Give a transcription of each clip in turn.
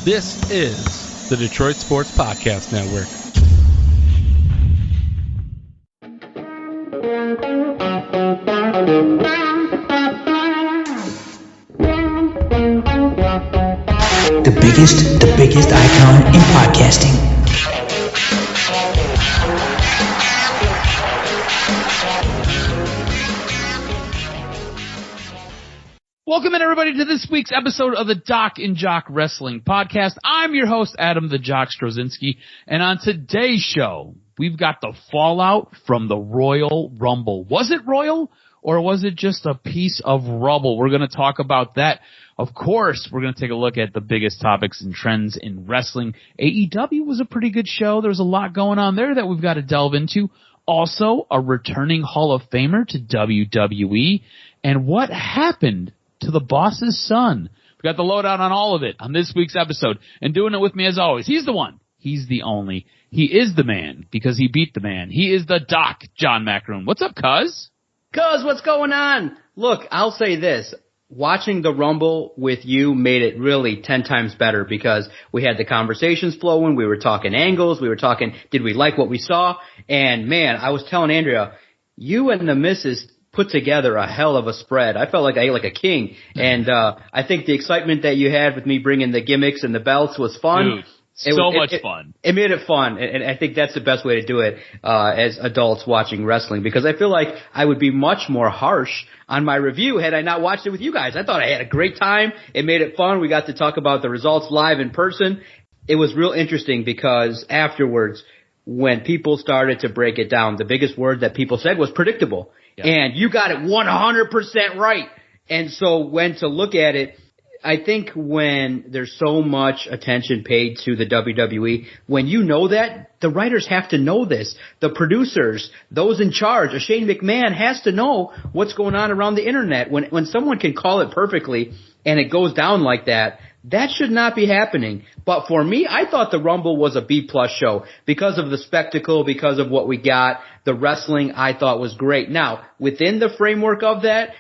This is the Detroit Sports Podcast Network. The biggest icon in podcasting. Welcome in, everybody, to this week's episode of the DocNJock Wrestling Podcast. I'm your host, Adam the Jock Strozinski, and on today's show, we've got the fallout from the Royal Rumble. Was it royal, or was it just a piece of rubble? We're going to talk about that. Of course, we're going to take a look at the biggest topics and trends in wrestling. AEW was a pretty good show. There's a lot going on there that we've got to delve into. Also, a returning Hall of Famer to WWE, and what happened to the boss's son. We got the lowdown on all of it on this week's episode. And doing it with me as always, he's the one, he's the only, he is the man because he beat the man. He is the Doc, John Macroon. What's up, cuz? Cuz, what's going on? Look, I'll say this. Watching the Rumble with you made it really 10 times better because we had the conversations flowing. We were talking angles. We were talking, did we like what we saw? And man, I was telling Andrea, you and the missus put together a hell of a spread. I felt like I ate like a king. And I think the excitement that you had with me bringing the gimmicks and the belts was fun. Dude, much fun. It made it fun, and I think that's the best way to do it as adults watching wrestling, because I feel like I would be much more harsh on my review had I not watched it with you guys. I thought I had a great time. It made it fun. We got to talk about the results live in person. It was real interesting because afterwards, when people started to break it down, the biggest word that people said was predictable. Yeah. And you got it 100% right. And so when to look at it, I think when there's so much attention paid to the WWE, when you know that, the writers have to know this. The producers, those in charge, a Shane McMahon has to know what's going on around the internet. When someone can call it perfectly and it goes down like that, that should not be happening. But for me, I thought the Rumble was a B-plus show because of the spectacle, because of what we got. The wrestling I thought was great. Now, within the framework of that,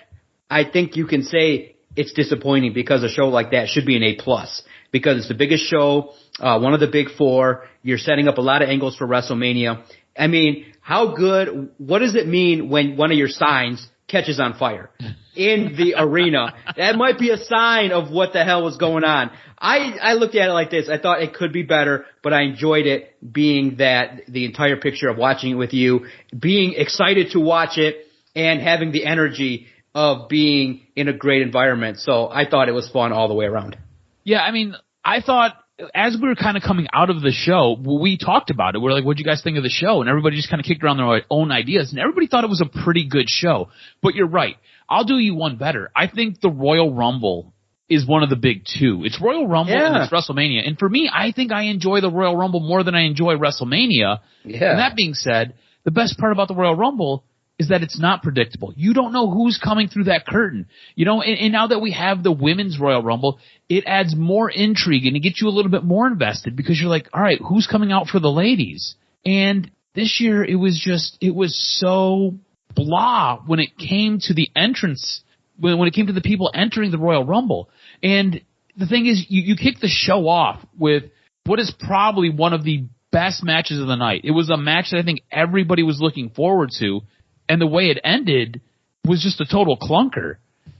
I think you can say it's disappointing because a show like that should be an A-plus because it's the biggest show, one of the big four. You're setting up a lot of angles for WrestleMania. I mean, what does it mean when one of your signs catches on fire in the arena? That might be a sign of what the hell was going on. I looked at it like this. I thought it could be better, but I enjoyed it being that the entire picture of watching it with you, being excited to watch it, and having the energy of being in a great environment. So I thought it was fun all the way around. Yeah, I mean, I thought as we were kind of coming out of the show, we talked about it. We're like, what'd you guys think of the show? And everybody just kind of kicked around their own ideas, and everybody thought it was a pretty good show. But you're right. I'll do you one better. I think the Royal Rumble is one of the big two. It's Royal Rumble and it's WrestleMania. And for me, I think I enjoy the Royal Rumble more than I enjoy WrestleMania. Yeah. And that being said, the best part about the Royal Rumble is that it's not predictable. You don't know who's coming through that curtain. You know, and now that we have the Women's Royal Rumble, it adds more intrigue and it gets you a little bit more invested because you're like, all right, who's coming out for the ladies? And this year it was so blah when it came to the entrance, when it came to the people entering the Royal Rumble. And the thing is, you kick the show off with what is probably one of the best matches of the night. It was a match that I think everybody was looking forward to. And the way it ended was just a total clunker.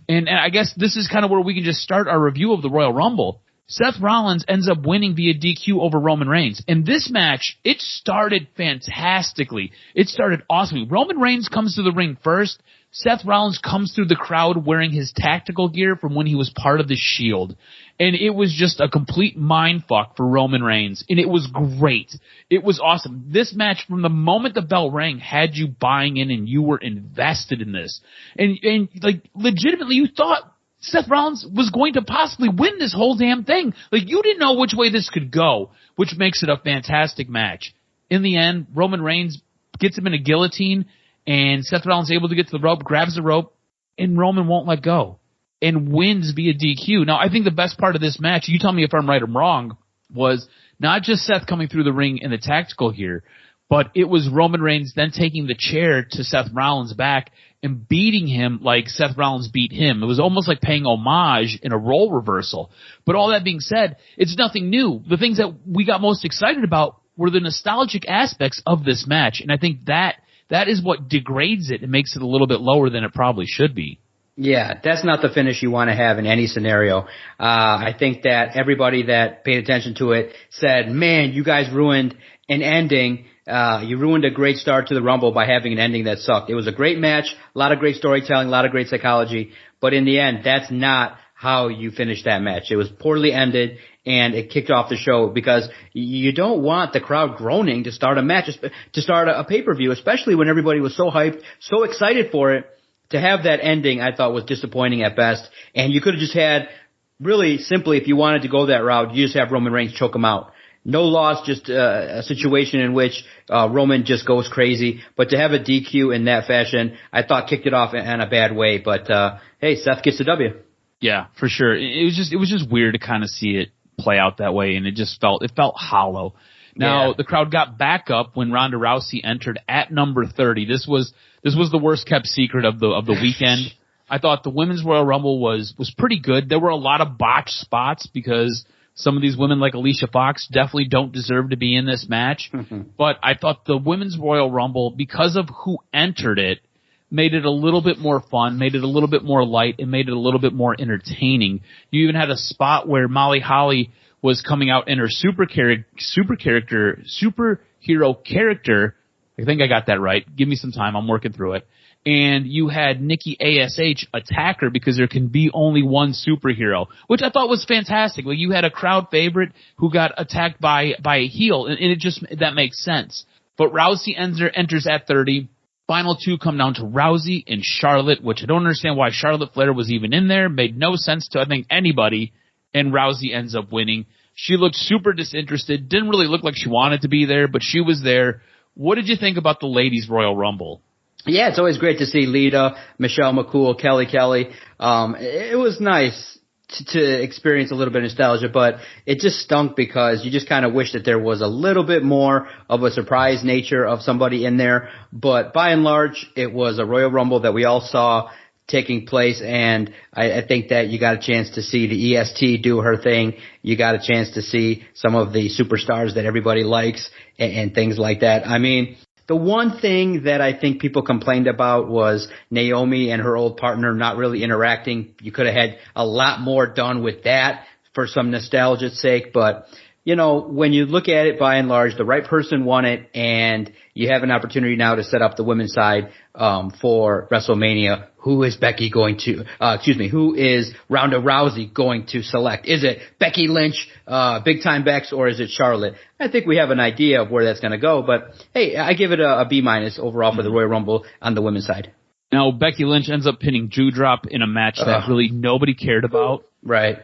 And I guess this is kind of where we can just start our review of the Royal Rumble. Seth Rollins ends up winning via DQ over Roman Reigns. And this match, it started fantastically. It started awesomely. Roman Reigns comes to the ring first. Seth Rollins comes through the crowd wearing his tactical gear from when he was part of the Shield. And it was just a complete mindfuck for Roman Reigns. And it was great. It was awesome. This match, from the moment the bell rang, had you buying in and you were invested in this. And like, legitimately, you thought Seth Rollins was going to possibly win this whole damn thing. Like, you didn't know which way this could go, which makes it a fantastic match. In the end, Roman Reigns gets him in a guillotine, and Seth Rollins is able to get to the rope, grabs the rope, and Roman won't let go and wins via DQ. Now, I think the best part of this match, you tell me if I'm right or wrong, was not just Seth coming through the ring in the tactical gear, But it was Roman Reigns then taking the chair to Seth Rollins' back and beating him like Seth Rollins beat him. It was almost like paying homage in a role reversal. But all that being said, it's nothing new. The things that we got most excited about were the nostalgic aspects of this match. And I think that is what degrades it and makes it a little bit lower than it probably should be. Yeah, that's not the finish you want to have in any scenario. I think that everybody that paid attention to it said, man, you guys ruined an ending. You ruined a great start to the Rumble by having an ending that sucked. It was a great match, a lot of great storytelling, a lot of great psychology, but in the end, that's not how you finish that match. It was poorly ended, and it kicked off the show because you don't want the crowd groaning to start a match, to start a pay-per-view, especially when everybody was so hyped, so excited for it. To have that ending, I thought was disappointing at best, and you could have just had, really simply, if you wanted to go that route, you just have Roman Reigns choke him out. No loss, just a situation in which Roman just goes crazy. But to have a DQ in that fashion, I thought kicked it off in a bad way. But hey, Seth gets the W. Yeah, for sure. It was just weird to kind of see it play out that way, and it felt hollow. Now the crowd got back up when Ronda Rousey entered at number 30. This was the worst kept secret of the weekend. I thought the Women's Royal Rumble was pretty good. There were a lot of botched spots because some of these women like Alicia Fox definitely don't deserve to be in this match. But I thought the Women's Royal Rumble, because of who entered it, made it a little bit more fun, made it a little bit more light, and made it a little bit more entertaining. You even had a spot where Molly Holly was coming out in her superhero character. I think I got that right. Give me some time. I'm working through it. And you had Nikki ASH attack her because there can be only one superhero, which I thought was fantastic. Like, you had a crowd favorite who got attacked by a heel, and that makes sense. But Rousey enters at 30. Final two come down to Rousey and Charlotte, which I don't understand why Charlotte Flair was even in there. Made no sense to, I think, anybody. And Rousey ends up winning. She looked super disinterested. Didn't really look like she wanted to be there, but she was there. What did you think about the Ladies Royal Rumble? Yeah, it's always great to see Lita, Michelle McCool, Kelly. It was nice to experience a little bit of nostalgia, but it just stunk because you just kind of wish that there was a little bit more of a surprise nature of somebody in there. But by and large, it was a Royal Rumble that we all saw taking place, and I think that you got a chance to see the EST do her thing. You got a chance to see some of the superstars that everybody likes and things like that. I mean, the one thing that I think people complained about was Naomi and her old partner not really interacting. You could have had a lot more done with that for some nostalgia's sake, but you know, when you look at it by and large, the right person won it, and you have an opportunity now to set up the women's side for WrestleMania. Who is who is Ronda Rousey going to select? Is it Becky Lynch, Big Time Bex, or is it Charlotte? I think we have an idea of where that's going to go, but hey, I give it a B- overall for the Royal Rumble on the women's side. Now, Becky Lynch ends up pinning Doudrop in a match that really nobody cared about. Right.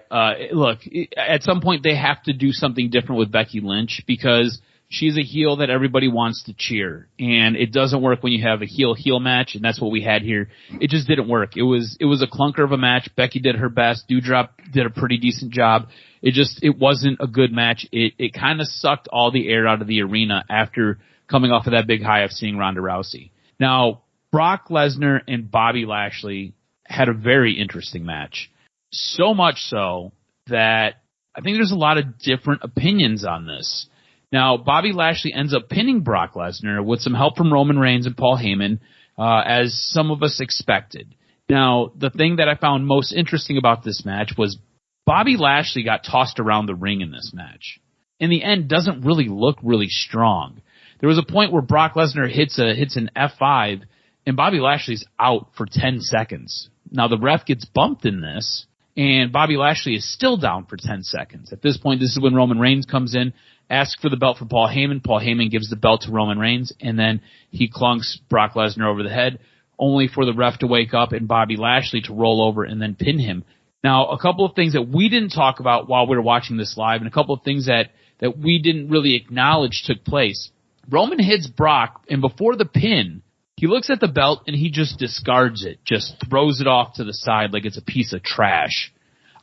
Look, at some point they have to do something different with Becky Lynch because she's a heel that everybody wants to cheer. And it doesn't work when you have a heel-heel match, and that's what we had here. It just didn't work. It was a clunker of a match. Becky did her best. Doudrop did a pretty decent job. It wasn't a good match. It kind of sucked all the air out of the arena after coming off of that big high of seeing Ronda Rousey. Now, Brock Lesnar and Bobby Lashley had a very interesting match. So much so that I think there's a lot of different opinions on this. Now, Bobby Lashley ends up pinning Brock Lesnar with some help from Roman Reigns and Paul Heyman, as some of us expected. Now, the thing that I found most interesting about this match was Bobby Lashley got tossed around the ring in this match. In the end, doesn't really look really strong. There was a point where Brock Lesnar hits an F5, and Bobby Lashley's out for 10 seconds. Now, the ref gets bumped in this, and Bobby Lashley is still down for 10 seconds. At this point, this is when Roman Reigns comes in, asks for the belt for Paul Heyman. Paul Heyman gives the belt to Roman Reigns, and then he clunks Brock Lesnar over the head, only for the ref to wake up and Bobby Lashley to roll over and then pin him. Now, a couple of things that we didn't talk about while we were watching this live, and a couple of things that we didn't really acknowledge took place. Roman hits Brock, and before the pin, he looks at the belt and he just discards it, just throws it off to the side like it's a piece of trash.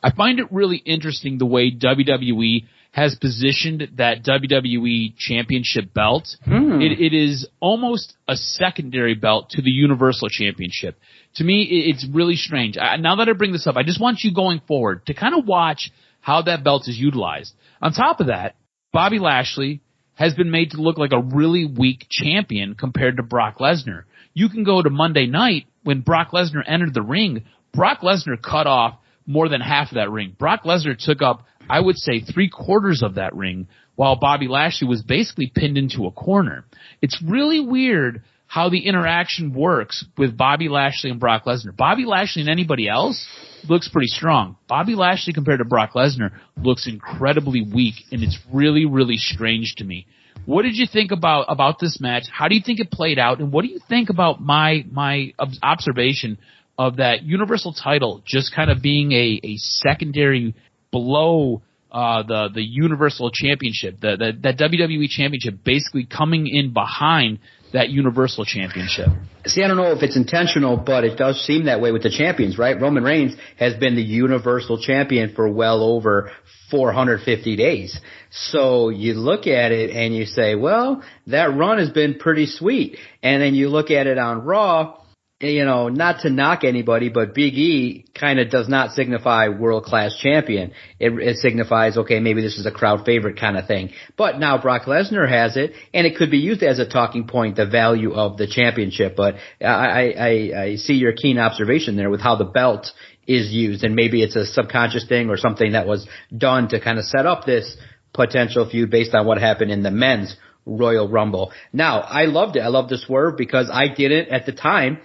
I find it really interesting the way WWE has positioned that WWE Championship belt. It is almost a secondary belt to the Universal Championship. To me, it's really strange. Now that I bring this up, I just want you going forward to kind of watch how that belt is utilized. On top of that, Bobby Lashley has been made to look like a really weak champion compared to Brock Lesnar. You can go to Monday night when Brock Lesnar entered the ring. Brock Lesnar cut off more than half of that ring. Brock Lesnar took up, I would say, 3/4 of that ring, while Bobby Lashley was basically pinned into a corner. It's really weird how the interaction works with Bobby Lashley and Brock Lesnar. Bobby Lashley and anybody else looks pretty strong. Bobby Lashley compared to Brock Lesnar looks incredibly weak, and it's really, really strange to me. What did you think about this match? How do you think it played out? And what do you think about my observation of that Universal title just kind of being a secondary below the Universal Championship, that WWE Championship basically coming in behind that Universal Championship? See, I don't know if it's intentional, but it does seem that way with the champions, right? Roman Reigns has been the Universal Champion for well over 450 days. So you look at it and you say, well, that run has been pretty sweet. And then you look at it on Raw, you know, not to knock anybody, but Big E kind of does not signify world-class champion. It signifies, okay, maybe this is a crowd favorite kind of thing. But now Brock Lesnar has it, and it could be used as a talking point, the value of the championship. But I see your keen observation there with how the belt is used, and maybe it's a subconscious thing or something that was done to kind of set up this potential feud based on what happened in the men's Royal Rumble. Now, I loved it. I loved the swerve because I didn't at the time,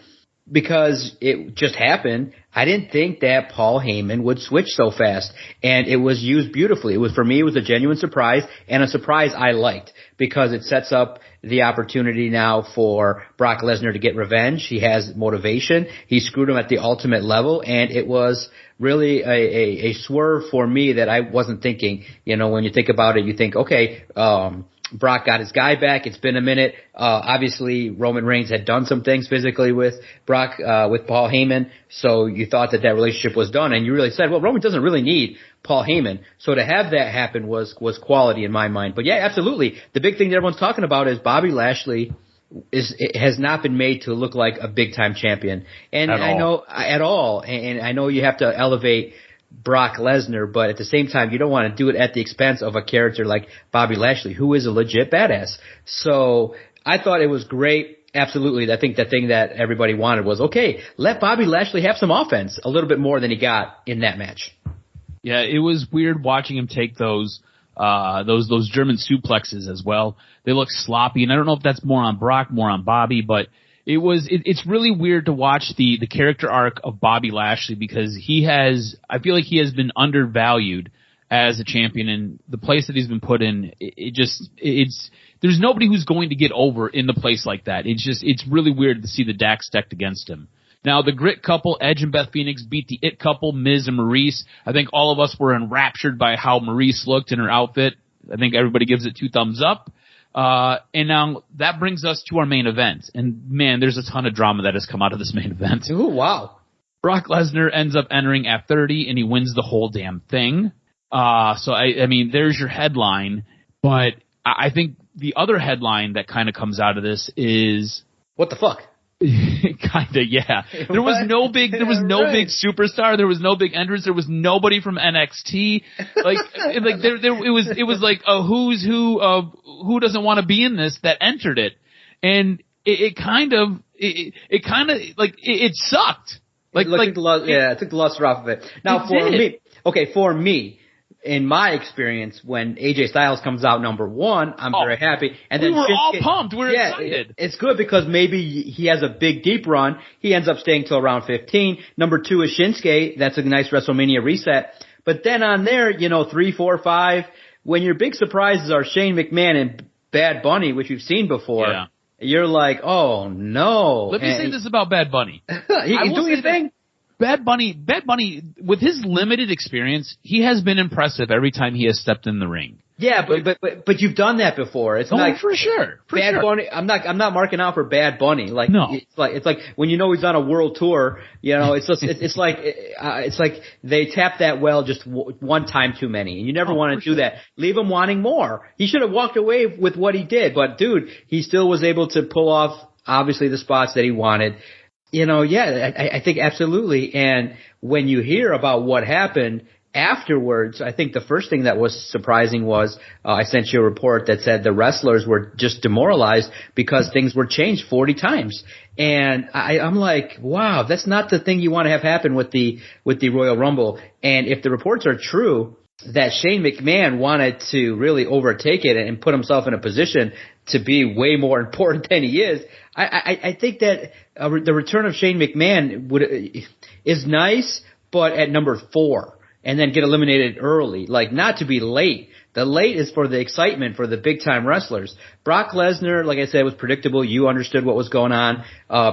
because it just happened. I didn't think that Paul Heyman would switch so fast, and it was used beautifully. It was, for me, it was a genuine surprise, and a surprise I liked because it sets up the opportunity now for Brock Lesnar to get revenge. He has motivation. He screwed him at the ultimate level, and it was really a swerve for me that I wasn't thinking. You know, when you think about it, you think, okay, Brock got his guy back. It's been a minute. Obviously, Roman Reigns had done some things physically with Brock, with Paul Heyman. So you thought that relationship was done. And you really said, well, Roman doesn't really need Paul Heyman. So to have that happen was quality in my mind. But yeah, absolutely. The big thing that everyone's talking about is Bobby Lashley has not been made to look like a big time champion. And I know at all. And I know you have to elevate Brock Lesnar, but at the same time, you don't want to do it at the expense of a character like Bobby Lashley, who is a legit badass. So I thought it was great. Absolutely. I think the thing that everybody wanted was, okay, let Bobby Lashley have some offense, a little bit more than he got in that match. Yeah, it was weird watching him take those German suplexes as well. They look sloppy, and I don't know if that's more on Brock, more on Bobby, but it's really weird to watch the character arc of Bobby Lashley because I feel like he has been undervalued as a champion, and the place that he's been put in, there's nobody who's going to get over in the place like that. It's really weird to see the deck stacked against him. Now, the Grit couple, Edge and Beth Phoenix, beat the It couple, Miz and Maurice. I think all of us were enraptured by how Maurice looked in her outfit. I think everybody gives it 2 thumbs up. And now that brings us to our main event. And man, there's a ton of drama that has come out of this main event. Ooh, wow. Brock Lesnar ends up entering at 30 and he wins the whole damn thing. So I mean, there's your headline, but I think the other headline that kind of comes out of this is, what the fuck? Kinda, yeah. There was no big superstar. There was no big entrance. There was nobody from NXT. It was like a who's who of who doesn't want to be in this that entered it, and it sucked. It took the luster off of it. Now for me, in my experience, when AJ Styles comes out number 1, I'm very happy. And then we were all pumped. We were excited. It's good because maybe he has a big, deep run. He ends up staying till around 15. Number 2 is Shinsuke. That's a nice WrestleMania reset. But then on there, 3, 4, 5, when your big surprises are Shane McMahon and Bad Bunny, which you've seen before, you're like, oh no. Let me say this about Bad Bunny. He's doing his thing. Bad Bunny, with his limited experience, he has been impressive every time he has stepped in the ring. Yeah, but you've done that before. It's not for sure. Bad Bunny. I'm not marking out for Bad Bunny. Like, no. It's like when you know he's on a world tour. You know, it's just it's like they tap that well just one time too many, and you never want to do that. Leave him wanting more. He should have walked away with what he did, but dude, he still was able to pull off obviously the spots that he wanted. You know, yeah, I think absolutely. And when you hear about what happened afterwards, I think the first thing that was surprising was I sent you a report that said the wrestlers were just demoralized because things were changed 40 times. And I'm like, wow, that's not the thing you want to have happen with the Royal Rumble. And if the reports are true that Shane McMahon wanted to really overtake it and put himself in a position to be way more important than he is, I think that the return of Shane McMahon is nice, but at number 4. And then get eliminated early, like not to be late. The late is for the excitement for the big time wrestlers. Brock Lesnar, like I said, was predictable. You understood what was going on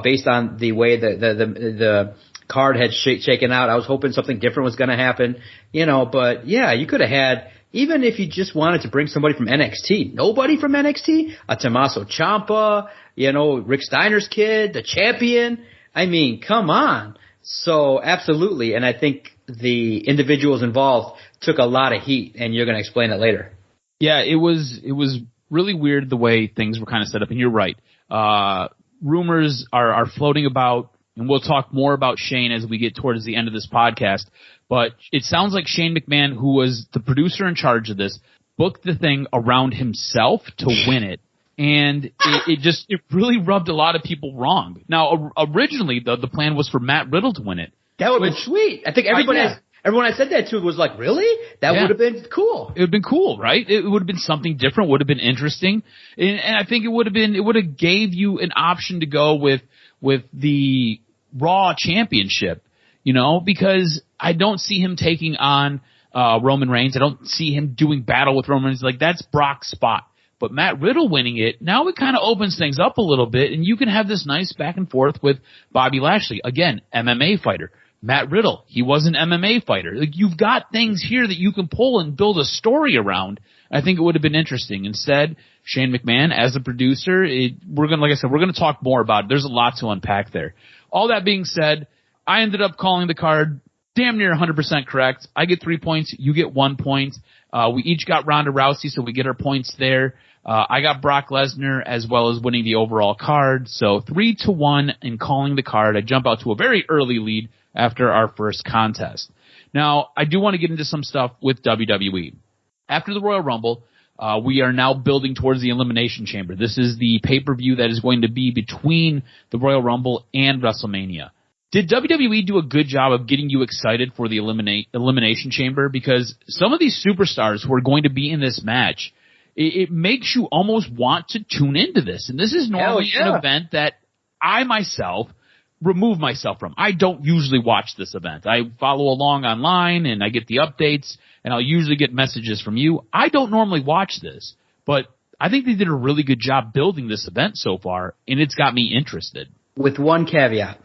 based on the way the card had shaken out. I was hoping something different was going to happen, you know. But yeah, you could have had, even if you just wanted to bring somebody from NXT, nobody from NXT, a Tommaso Ciampa, you know, Rick Steiner's kid, the champion. I mean, come on. So absolutely, and I think the individuals involved took a lot of heat, and you're going to explain it later. Yeah, it was really weird the way things were kind of set up, and you're right. Rumors are floating about, and we'll talk more about Shane as we get towards the end of this podcast, but it sounds like Shane McMahon, who was the producer in charge of this, booked the thing around himself to win it. And it really rubbed a lot of people wrong. Now, originally, the plan was for Matt Riddle to win it. That would have been sweet. I think everyone I said that to was like, really? That would have been cool. It would have been cool, right? It would have been something different, would have been interesting. And I think it would have gave you an option to go with the Raw Championship, you know, because I don't see him taking on Roman Reigns. I don't see him doing battle with Roman Reigns. Like, that's Brock's spot. But Matt Riddle winning it, now it kind of opens things up a little bit, and you can have this nice back and forth with Bobby Lashley. Again, MMA fighter. Matt Riddle, he was an MMA fighter. Like, you've got things here that you can pull and build a story around. I think it would have been interesting. Instead, Shane McMahon, as the producer, we're going to talk more about it. There's a lot to unpack there. All that being said, I ended up calling the card damn near 100% correct. I get 3 points. You get 1 point. We each got Ronda Rousey, so we get our points there. I got Brock Lesnar as well as winning the overall card. So 3-1 in calling the card. I jump out to a very early lead after our first contest. Now, I do want to get into some stuff with WWE. After the Royal Rumble, we are now building towards the Elimination Chamber. This is the pay-per-view that is going to be between the Royal Rumble and WrestleMania. Did WWE do a good job of getting you excited for the Elimination Chamber? Because some of these superstars who are going to be in this match, it makes you almost want to tune into this. And this is normally an event that I myself remove myself from. I don't usually watch this event. I follow along online and I get the updates and I'll usually get messages from you. I don't normally watch this, but I think they did a really good job building this event so far, and it's got me interested. With one caveat.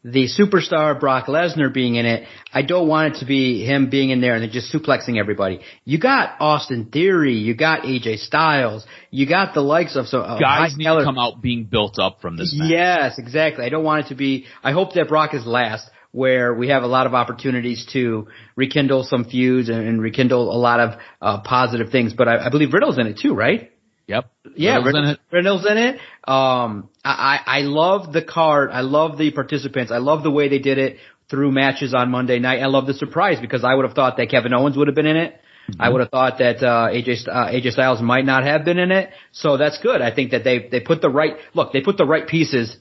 The superstar Brock Lesnar being in it, I don't want it to be him being in there and then just suplexing everybody. You got Austin Theory, you got AJ Styles, you got the likes of some guys need to come out being built up from this match. Yes, exactly. I don't want it to be. I hope that Brock is last, where we have a lot of opportunities to rekindle some feuds and rekindle a lot of positive things. But I believe Riddle's in it too, right? Yep. Yeah, Riddle's in it. I love the card. I love the participants. I love the way they did it through matches on Monday night. I love the surprise because I would have thought that Kevin Owens would have been in it. Mm-hmm. I would have thought that AJ Styles might not have been in it. So that's good. I think that they put the right pieces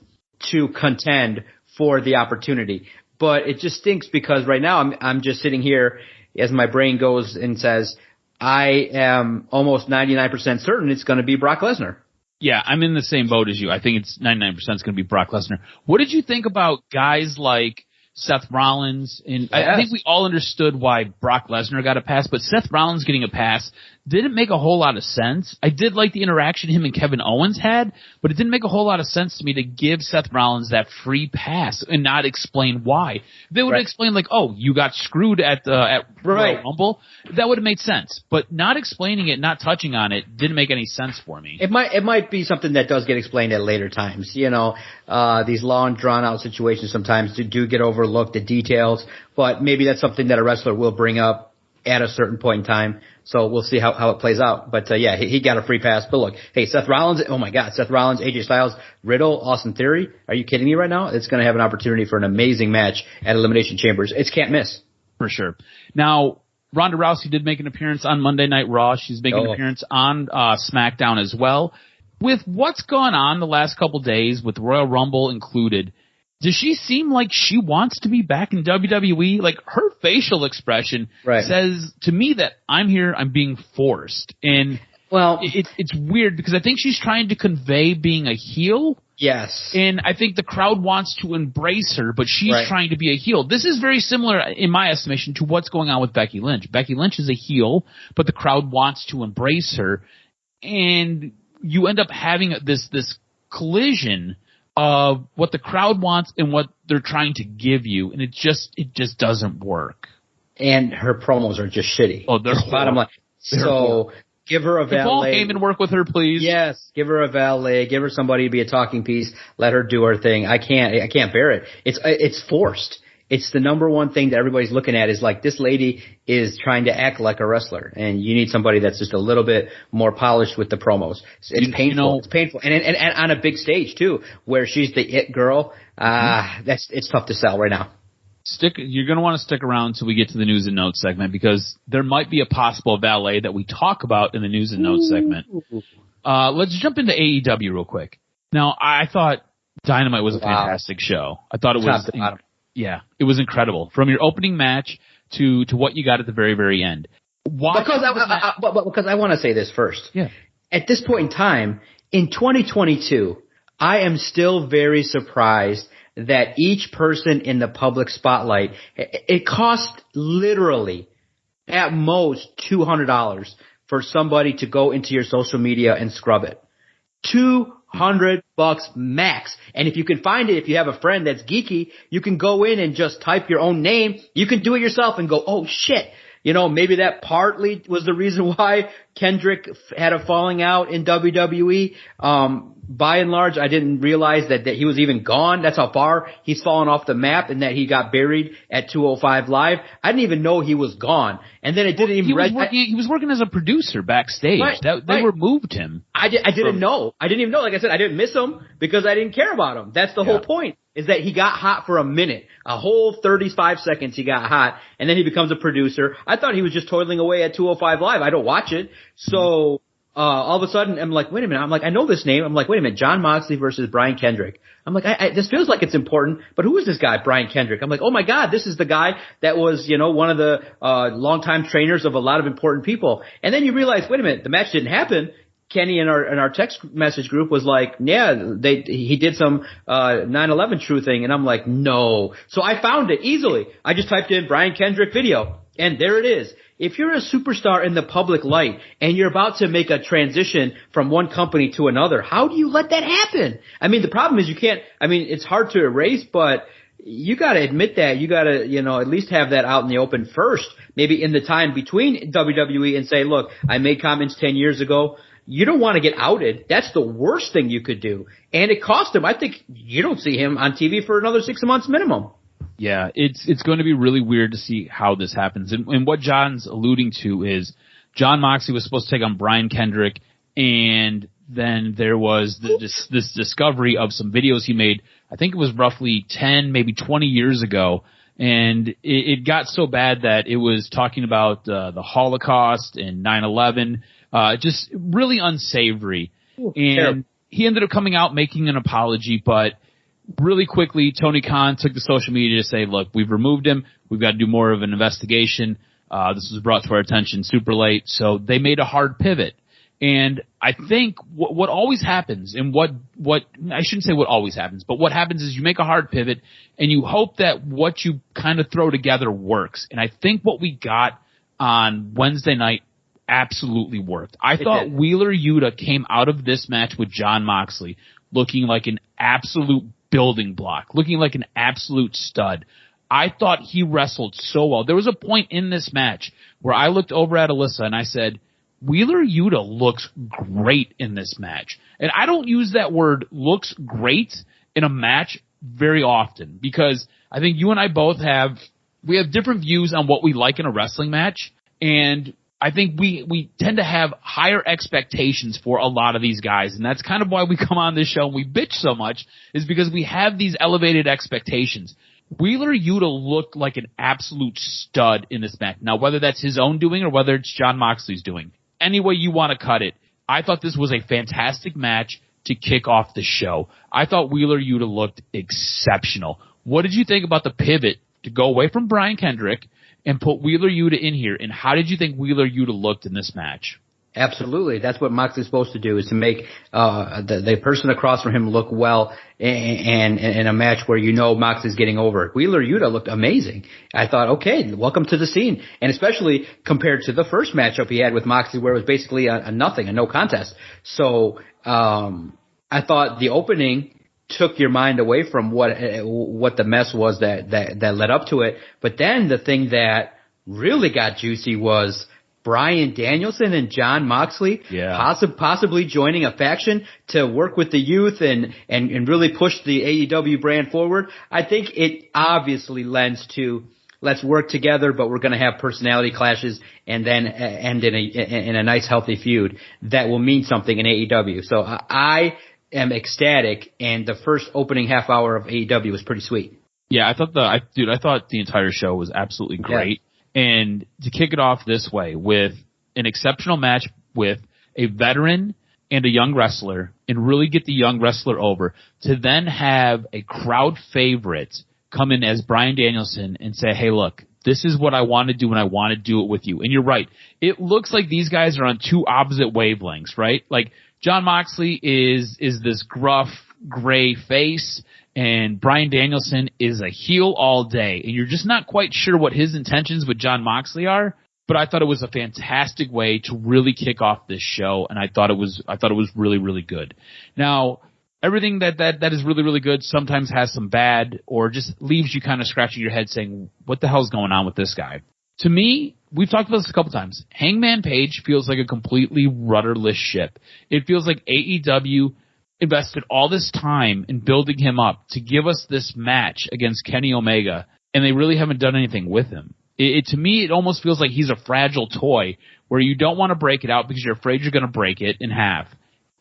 to contend for the opportunity. But it just stinks because right now I'm just sitting here as my brain goes and says, I am almost 99% certain it's going to be Brock Lesnar. Yeah, I'm in the same boat as you. I think it's 99% it's going to be Brock Lesnar. What did you think about guys like Seth Rollins? And yes. I think we all understood why Brock Lesnar got a pass, but Seth Rollins getting a pass didn't make a whole lot of sense. I did like the interaction him and Kevin Owens had, but it didn't make a whole lot of sense to me to give Seth Rollins that free pass and not explain why. They would have explained like, oh, you got screwed at Royal Rumble. That would have made sense. But not explaining it, not touching on it, didn't make any sense for me. It might be something that does get explained at later times. You know, these long, drawn-out situations sometimes do get overlooked, the details, but maybe that's something that a wrestler will bring up at a certain point in time. So we'll see how it plays out. But yeah, he got a free pass. But look, hey, Seth Rollins, oh my God, Seth Rollins, AJ Styles, Riddle, Austin Theory. Are you kidding me right now? It's going to have an opportunity for an amazing match at Elimination Chambers. It's can't miss. For sure. Now, Ronda Rousey did make an appearance on Monday Night Raw. She's making an appearance on SmackDown as well. With what's gone on the last couple days, with Royal Rumble included, does she seem like she wants to be back in WWE? Like, her facial expression says to me that I'm here, I'm being forced. And well, it's weird because I think she's trying to convey being a heel. Yes. And I think the crowd wants to embrace her, but she's trying to be a heel. This is very similar, in my estimation, to what's going on with Becky Lynch. Becky Lynch is a heel, but the crowd wants to embrace her. And you end up having this collision of what the crowd wants and what they're trying to give you, and it just doesn't work. And her promos are just shitty. Oh, they're bottom line. So give her a valet. Can Paul Heyman work with her, please? Yes, give her a valet. Give her somebody to be a talking piece. Let her do her thing. I can't bear it. It's forced. It's the number one thing that everybody's looking at is like, this lady is trying to act like a wrestler, and you need somebody that's just a little bit more polished with the promos. It's painful. You know, it's painful. And on a big stage too, where she's the it girl, it's tough to sell right now. You're going to want to stick around until we get to the news and notes segment, because there might be a possible valet that we talk about in the news and notes segment. Let's jump into AEW real quick. Now, I thought Dynamite was a fantastic show. I thought it was yeah, it was incredible. From your opening match to what you got at the very, very end. Because I want to say this first. Yeah. At this point in time, in 2022, I am still very surprised that each person in the public spotlight, it costs literally at most $200 for somebody to go into your social media and scrub it. $200 max. And if you can find it, if you have a friend that's geeky, you can go in and just type your own name. You can do it yourself and go, oh shit. You know, maybe that partly was the reason why Kendrick had a falling out in WWE. By and large, I didn't realize that he was even gone. That's how far he's fallen off the map, and that he got buried at 205 Live. I didn't even know he was gone. And then it didn't even... He was working as a producer backstage. They removed him. I didn't know. I didn't even know. Like I said, I didn't miss him because I didn't care about him. That's the whole point, is that he got hot for a minute. A whole 35 seconds he got hot, and then he becomes a producer. I thought he was just toiling away at 205 Live. I don't watch it. So... all of a sudden, I'm like, wait a minute. I'm like, I know this name. I'm like, wait a minute. John Moxley versus Brian Kendrick. I'm like, this feels like it's important, but who is this guy, Brian Kendrick? I'm like, oh my God, this is the guy that was, you know, one of the, longtime trainers of a lot of important people. And then you realize, wait a minute, the match didn't happen. Kenny in our text message group was like, yeah, he did some, 9/11 truthing. And I'm like, no. So I found it easily. I just typed in Brian Kendrick video, and there it is. If you're a superstar in the public light and you're about to make a transition from one company to another, how do you let that happen? I mean, the problem is it's hard to erase, but you gotta admit that. You gotta, you know, at least have that out in the open first, maybe in the time between WWE, and say, look, I made comments 10 years ago. You don't want to get outed. That's the worst thing you could do. And it cost him. I think you don't see him on TV for another 6 months minimum. Yeah, it's going to be really weird to see how this happens. And what John's alluding to is John Moxley was supposed to take on Brian Kendrick, and then there was this discovery of some videos he made. I think it was roughly 10, maybe 20 years ago, and it got so bad that it was talking about the Holocaust and 9/11, just really unsavory. Ooh, and terrible. He ended up coming out making an apology, but really quickly, Tony Khan took to social media to say, look, we've removed him. We've got to do more of an investigation. This was brought to our attention super late. So they made a hard pivot. And I think what always happens, and what I shouldn't say what always happens, but what happens is you make a hard pivot and you hope that what you kind of throw together works. And I think what we got on Wednesday night absolutely worked. I thought Wheeler Yuta came out of this match with Jon Moxley looking like an absolute building block, looking like an absolute stud. I thought he wrestled so well. There was a point in this match where I looked over at Alyssa and I said, Wheeler Yuta looks great in this match. And I don't use that word looks great in a match very often because I think you and I both have different views on what we like in a wrestling match. And I think we tend to have higher expectations for a lot of these guys. And that's kind of why we come on this show and we bitch so much, is because we have these elevated expectations. Wheeler Yuta looked like an absolute stud in this match. Now, whether that's his own doing or whether it's Jon Moxley's doing, any way you want to cut it, I thought this was a fantastic match to kick off the show. I thought Wheeler Yuta looked exceptional. What did you think about the pivot to go away from Brian Kendrick and put Wheeler Yuta in here, and how did you think Wheeler Yuta looked in this match? Absolutely. That's what Moxley's supposed to do, is to make the person across from him look well in a match where you know Moxley's getting over. Wheeler Yuta looked amazing. I thought, okay, welcome to the scene. And especially compared to the first matchup he had with Moxley, where it was basically a nothing, a no contest. So I thought the opening took your mind away from what the mess was that led up to it. But then the thing that really got juicy was Bryan Danielson and Jon Moxley possibly joining a faction to work with the youth and really push the AEW brand forward. I think it obviously lends to let's work together, but we're going to have personality clashes and then end in a nice healthy feud that will mean something in AEW. So I am ecstatic, and the first opening half hour of AEW was pretty sweet. Yeah, I thought the entire show was absolutely great. Yeah. And to kick it off this way with an exceptional match with a veteran and a young wrestler, and really get the young wrestler over, to then have a crowd favorite come in as Bryan Danielson and say, hey, look, this is what I want to do, and I want to do it with you. And you're right. It looks like these guys are on two opposite wavelengths, right? Like, Jon Moxley is this gruff, gray face, and Bryan Danielson is a heel all day. And you're just not quite sure what his intentions with Jon Moxley are. But I thought it was a fantastic way to really kick off this show, and I thought it was really, really good. Now, everything that is really, really good sometimes has some bad, or just leaves you kind of scratching your head saying, what the hell's going on with this guy? To me, we've talked about this a couple times. Hangman Page feels like a completely rudderless ship. It feels like AEW invested all this time in building him up to give us this match against Kenny Omega, and they really haven't done anything with him. To me, it almost feels like he's a fragile toy where you don't want to break it out because you're afraid you're going to break it in half.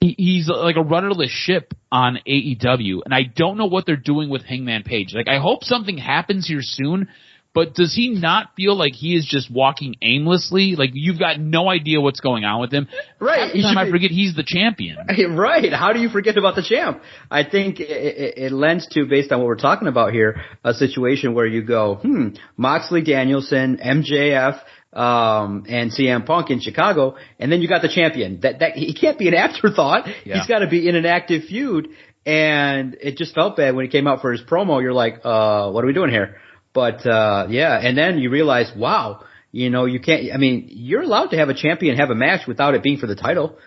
He's like a rudderless ship on AEW, and I don't know what they're doing with Hangman Page. Like, I hope something happens here soon, but does he not feel like he is just walking aimlessly? Like, you've got no idea what's going on with him. Right. Half the time I forget he's the champion. Right. How do you forget about the champ? I think it lends to, based on what we're talking about here, a situation where you go, Moxley, Danielson, MJF, and CM Punk in Chicago, and then you got the champion. That he can't be an afterthought. Yeah. He's got to be in an active feud, and it just felt bad when he came out for his promo. You're like, what are we doing here? But, and then you realize, wow, you can't, you're allowed to have a champion have a match without it being for the title.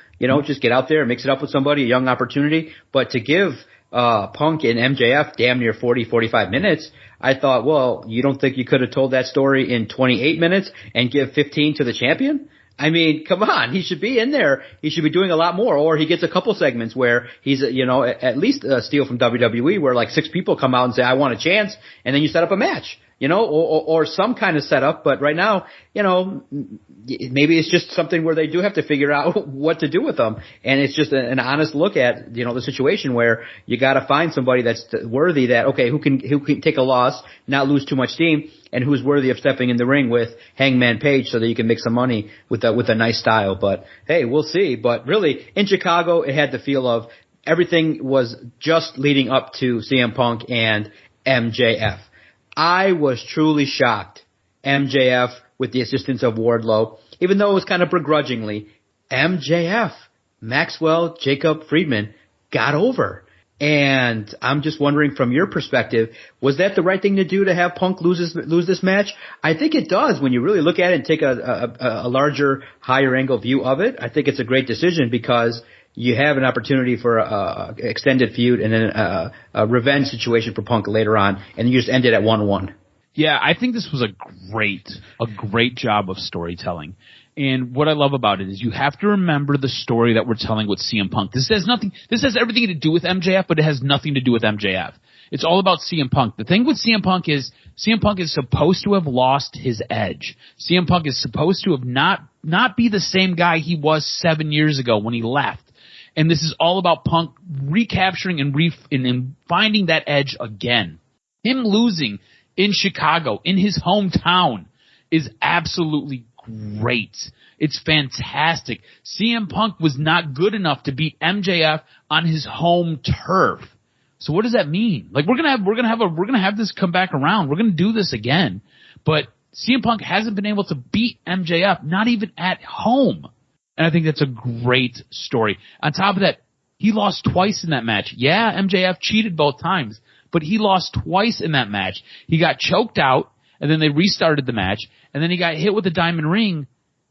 Just get out there and mix it up with somebody, a young opportunity. But to give, Punk and MJF damn near 40, 45 minutes, I thought, well, you don't think you could have told that story in 28 minutes and give 15 to the champion? Come on, he should be in there. He should be doing a lot more, or he gets a couple segments where he's, at least steal from WWE where like 6 people come out and say, I want a chance, and then you set up a match, or some kind of setup. But right now, maybe it's just something where they do have to figure out what to do with them. And it's just an honest look at, the situation where you got to find somebody that's worthy, that, okay, who can take a loss, not lose too much steam, and who's worthy of stepping in the ring with Hangman Page so that you can make some money with a nice style. But hey, we'll see. But really, in Chicago, it had the feel of everything was just leading up to CM Punk and MJF. I was truly shocked. MJF, with the assistance of Wardlow, even though it was kind of begrudgingly, MJF, Maxwell Jacob Friedman, got over. And I'm just wondering, from your perspective, was that the right thing to do to have Punk lose this match? I think it does when you really look at it and take a larger, higher angle view of it. I think it's a great decision because you have an opportunity for a extended feud and then a revenge situation for Punk later on, and you just end it at 1-1. Yeah, I think this was a great job of storytelling. And what I love about it is you have to remember the story that we're telling with CM Punk. This has everything to do with MJF, but it has nothing to do with MJF. It's all about CM Punk. The thing with CM Punk is supposed to have lost his edge. CM Punk is supposed to have not be the same guy he was 7 years ago when he left. And this is all about Punk recapturing and finding that edge again. Him losing in Chicago, in his hometown, is absolutely great. It's fantastic. CM Punk was not good enough to beat MJF on his home turf. So what does that mean? Like we're gonna have this come back around. We're gonna do this again. But CM Punk hasn't been able to beat MJF, not even at home. And I think that's a great story. On top of that, he lost twice in that match. Yeah, MJF cheated both times, but he lost twice in that match. He got choked out, and then they restarted the match, and then he got hit with a diamond ring,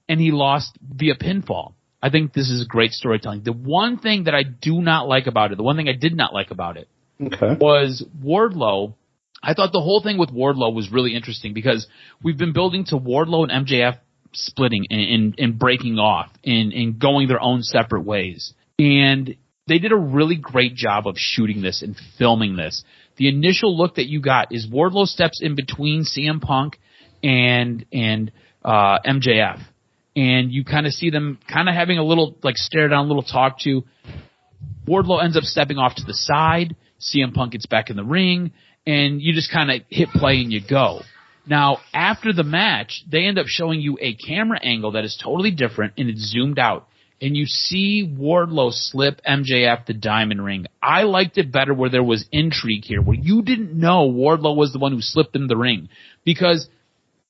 and he lost via pinfall. I think this is great storytelling. The one thing that I do not like about it, the one thing I did not like about it, was Wardlow. I thought the whole thing with Wardlow was really interesting because we've been building to Wardlow and MJF splitting and breaking off and going their own separate ways. And they did a really great job of shooting this and filming this. The initial look that you got is Wardlow steps in between CM Punk and MJF. And you kind of see them kind of having a little, like, stare down, a little talk to. Wardlow ends up stepping off to the side. CM Punk gets back in the ring. And you just kind of hit play and you go. Now, after the match, they end up showing you a camera angle that is totally different, and it's zoomed out. And you see Wardlow slip MJF the diamond ring. I liked it better where there was intrigue here, where you didn't know Wardlow was the one who slipped him the ring. Because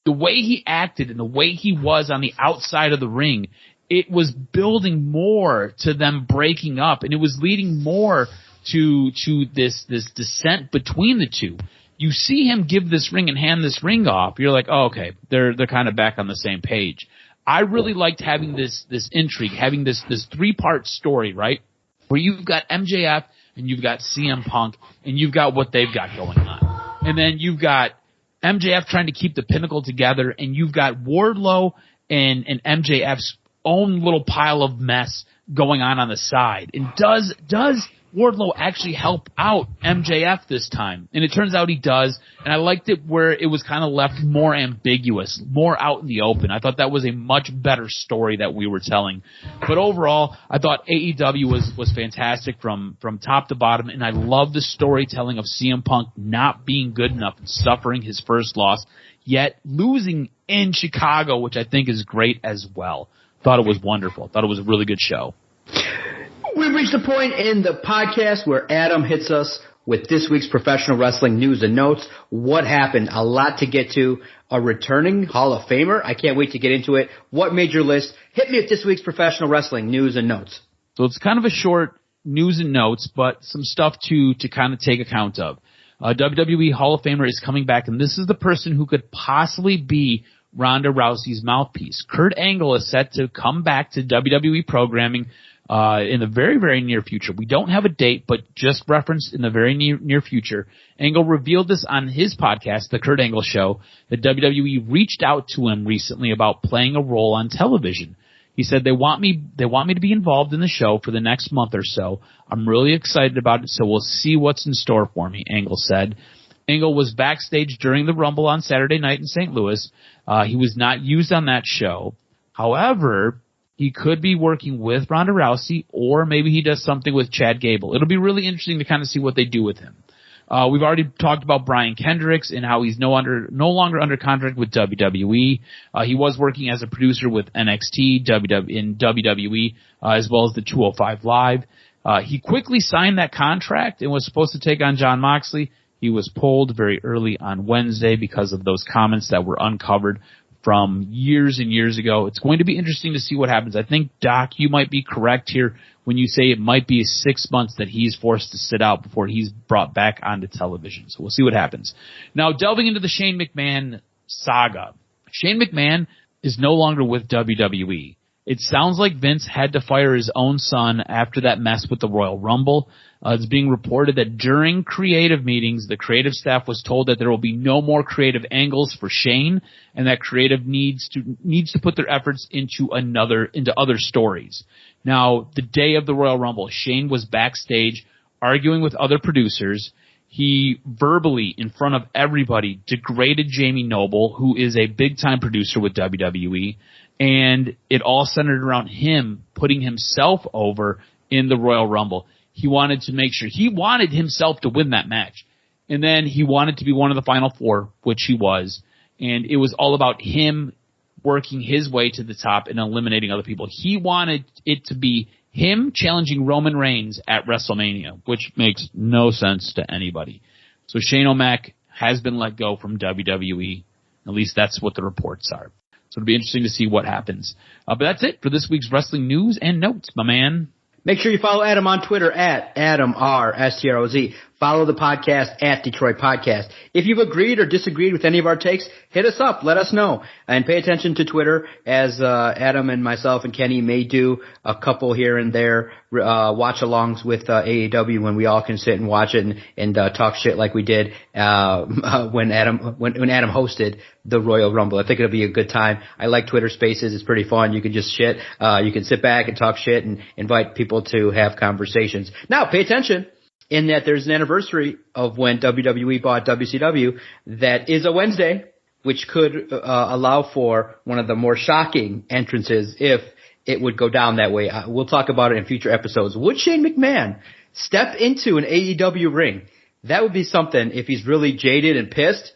the way he acted and the way he was on the outside of the ring, it was building more to them breaking up, and it was leading more to this descent between the two. You see him give this ring and hand this ring off. You're like, oh, okay, they're kind of back on the same page. I really liked having this intrigue, having this 3-part story, right? Where you've got MJF and you've got CM Punk and you've got what they've got going on. And then you've got MJF trying to keep the Pinnacle together, and you've got Wardlow and MJF's own little pile of mess going on the side. And does Wardlow actually help out MJF this time? And it turns out he does, and I liked it where it was kind of left more ambiguous, more out in the open. I thought that was a much better story that we were telling. But overall, I thought AEW was fantastic from top to bottom, and I love the storytelling of CM Punk not being good enough and suffering his first loss, yet losing in Chicago, which I think is great as well. Thought it was wonderful. Thought it was a really good show. We've reached a point in the podcast where Adam hits us with this week's professional wrestling news and notes. What happened? A lot to get to. A returning Hall of Famer. I can't wait to get into it. What made your list? Hit me with this week's professional wrestling news and notes. So it's kind of a short news and notes, but some stuff to kind of take account of. WWE Hall of Famer is coming back, and this is the person who could possibly be Ronda Rousey's mouthpiece. Kurt Angle is set to come back to WWE programming in the very, very near future. We don't have a date, but just referenced in the very near future. Angle revealed this on his podcast, The Kurt Angle Show, that WWE reached out to him recently about playing a role on television. He said, they want me to be involved in the show for the next month or so. I'm really excited about it, so we'll see what's in store for me, Angle said. Angle was backstage during the Rumble on Saturday night in St. Louis. He was not used on that show. However, he could be working with Ronda Rousey, or maybe he does something with Chad Gable. It'll be really interesting to kind of see what they do with him. We've already talked about Brian Kendricks and how he's no longer under contract with WWE. He was working as a producer with NXT, in WWE, as well as the 205 Live. He quickly signed that contract and was supposed to take on Jon Moxley. He was pulled very early on Wednesday because of those comments that were uncovered from years and years ago. It's going to be interesting to see what happens. I think, Doc, you might be correct here when you say it might be 6 months that he's forced to sit out before he's brought back onto television. So we'll see what happens. Now, delving into the Shane McMahon saga. Shane McMahon is no longer with WWE. It sounds like Vince had to fire his own son after that mess with the Royal Rumble. It's being reported that during creative meetings, the creative staff was told that there will be no more creative angles for Shane, and that creative needs to put their efforts into other stories. Now, the day of the Royal Rumble, Shane was backstage arguing with other producers. He verbally, in front of everybody, degraded Jamie Noble, who is a big-time producer with WWE, and it all centered around him putting himself over in the Royal Rumble. He wanted to make sure. He wanted himself to win that match. And then he wanted to be one of the final four, which he was. And it was all about him working his way to the top and eliminating other people. He wanted it to be him challenging Roman Reigns at WrestleMania, which makes no sense to anybody. So Shane O'Mac has been let go from WWE. At least that's what the reports are. So it'll be interesting to see what happens. But that's it for this week's wrestling news and notes, my man. Make sure you follow Adam on Twitter at AdamRSTROZ. Follow the podcast at Detroit Podcast. If you've agreed or disagreed with any of our takes, hit us up. Let us know. And pay attention to Twitter, as Adam and myself and Kenny may do a couple here and there watch-alongs with AEW when we all can sit and watch it and talk shit like we did when Adam hosted the Royal Rumble. I think it'll be a good time. I like Twitter Spaces. It's pretty fun. You can just shit. You can sit back and talk shit and invite people to have conversations. Now, pay attention. In that there's an anniversary of when WWE bought WCW that is a Wednesday, which could allow for one of the more shocking entrances if it would go down that way. We'll talk about it in future episodes. Would Shane McMahon step into an AEW ring? That would be something if he's really jaded and pissed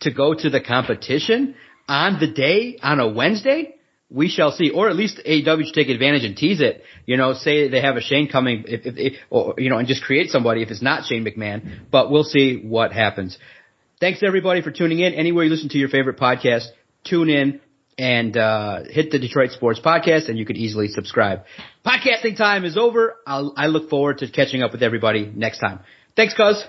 to go to the competition on the day, on a Wednesday. We shall see, or at least AEW should take advantage and tease it. You know, say they have a Shane coming, and just create somebody if it's not Shane McMahon. But we'll see what happens. Thanks everybody for tuning in. Anywhere you listen to your favorite podcast, tune in and hit the Detroit Sports Podcast, and you can easily subscribe. Podcasting time is over. I look forward to catching up with everybody next time. Thanks, cuz.